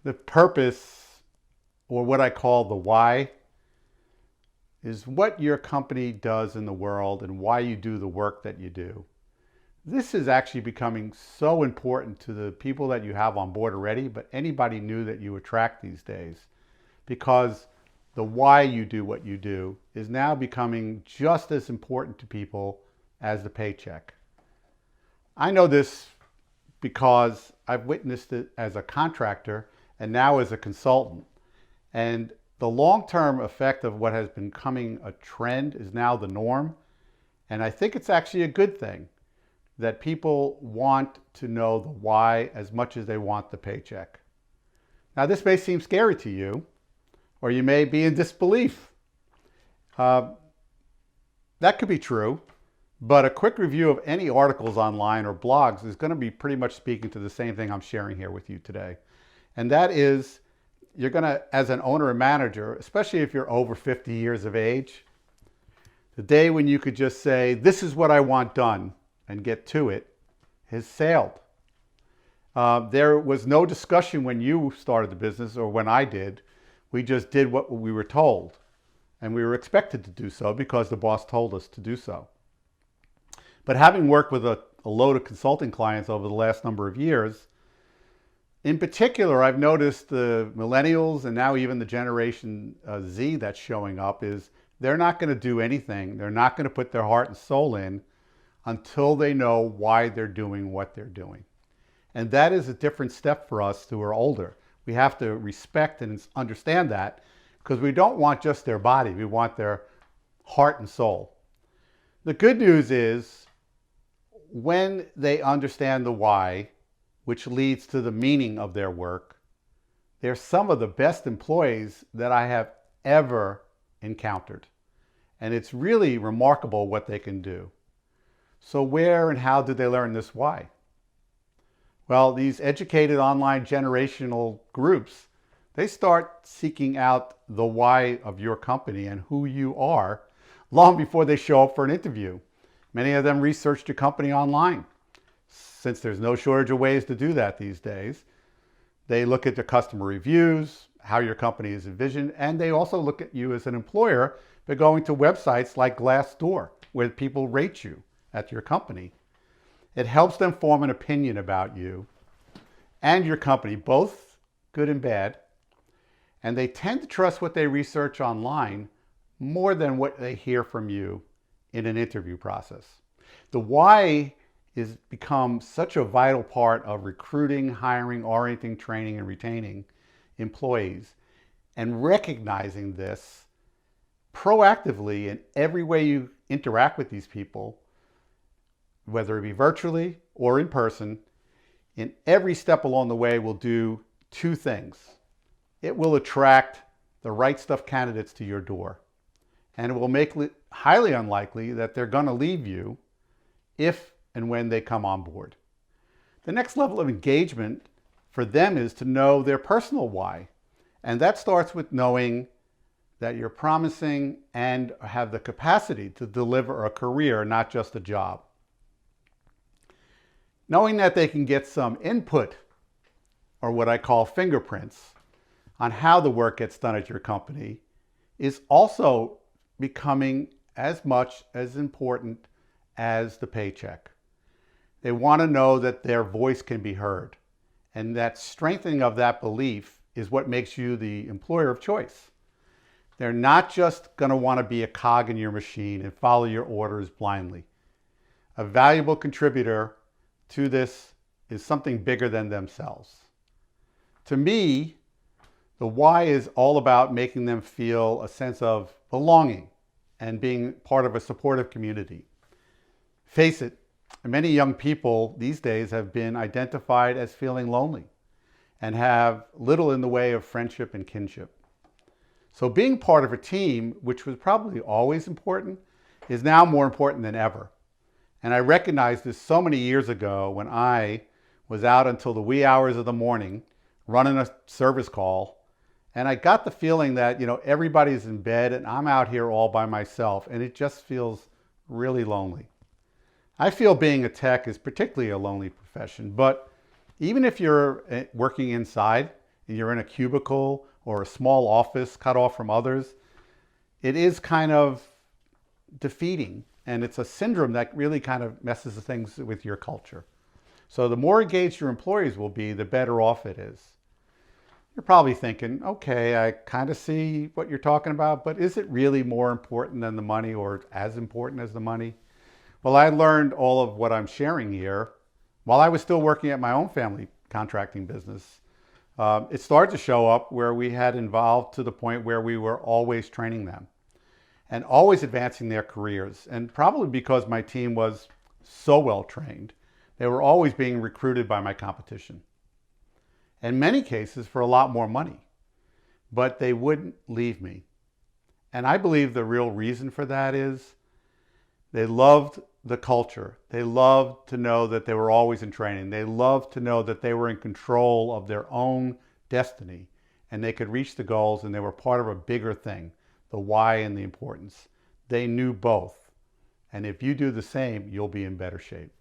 The purpose, or what I call the why, is what your company does in the world and why you do the work that you do. This is actually becoming so important to the people that you have on board already, but anybody new that you attract these days, because the why you do what you do is now becoming just as important to people as the paycheck. I know this because I've witnessed it as a contractor and now as a consultant. And the long-term effect of what has been becoming a trend is now the norm. And I think it's actually a good thing that people want to know the why as much as they want the paycheck. Now, this may seem scary to you, or you may be in disbelief. That could be true, but a quick review of any articles online or blogs is going to be pretty much speaking to the same thing I'm sharing here with you today. And that is, you're going to, as an owner and manager, especially if you're over 50 years of age, the day when you could just say, this is what I want done, and get to it, has sailed. There was no discussion when you started the business or when I did. We just did what we were told. And we were expected to do so because the boss told us to do so. But having worked with a load of consulting clients over the last number of years, in particular, I've noticed the Millennials and now even the Generation Z that's showing up is they're not going to do anything. They're not going to put their heart and soul in until they know why they're doing what they're doing. And that is a different step for us who are older. We have to respect and understand that because we don't want just their body. We want their heart and soul. The good news is when they understand the why, which leads to the meaning of their work, they're some of the best employees that I have ever encountered. And it's really remarkable what they can do. So where and how did they learn this why? Well, these educated online generational groups, they start seeking out the why of your company and who you are long before they show up for an interview. Many of them researched your company online. Since there's no shortage of ways to do that these days, they look at the customer reviews, how your company is envisioned, and they also look at you as an employer by going to websites like Glassdoor, where people rate you at your company. It helps them form an opinion about you and your company, both good and bad, and they tend to trust what they research online more than what they hear from you in an interview process. The why is become such a vital part of recruiting, hiring, orienting, training, and retaining employees. And recognizing this proactively in every way you interact with these people, whether it be virtually or in person, in every step along the way will do two things. It will attract the right stuff candidates to your door, and it will make it highly unlikely that they're going to leave you if and when they come on board. The next level of engagement for them is to know their personal why. And that starts with knowing that you're promising and have the capacity to deliver a career, not just a job. Knowing that they can get some input, or what I call fingerprints, on how the work gets done at your company is also becoming as much as important as the paycheck. They want to know that their voice can be heard. And that strengthening of that belief is what makes you the employer of choice. They're not just going to want to be a cog in your machine and follow your orders blindly. A valuable contributor to this is something bigger than themselves. To me, the why is all about making them feel a sense of belonging and being part of a supportive community. Face it, many young people these days have been identified as feeling lonely and have little in the way of friendship and kinship. So being part of a team, which was probably always important, is now more important than ever. And I recognized this so many years ago when I was out until the wee hours of the morning running a service call. And I got the feeling that, everybody's in bed and I'm out here all by myself, and it just feels really lonely. I feel being a tech is particularly a lonely profession, but even if you're working inside and you're in a cubicle or a small office cut off from others, it is kind of defeating. And it's a syndrome that really kind of messes with things with your culture. So the more engaged your employees will be, the better off it is. You're probably thinking, okay, I kind of see what you're talking about, but is it really more important than the money or as important as the money? Well, I learned all of what I'm sharing here while I was still working at my own family contracting business. It started to show up where we had involved to the point where we were always training them and always advancing their careers. And probably because my team was so well trained, they were always being recruited by my competition. In many cases for a lot more money, but they wouldn't leave me. And I believe the real reason for that is they loved the culture. They loved to know that they were always in training. They loved to know that they were in control of their own destiny and they could reach the goals and they were part of a bigger thing, the why and the importance. They knew both. And if you do the same, you'll be in better shape.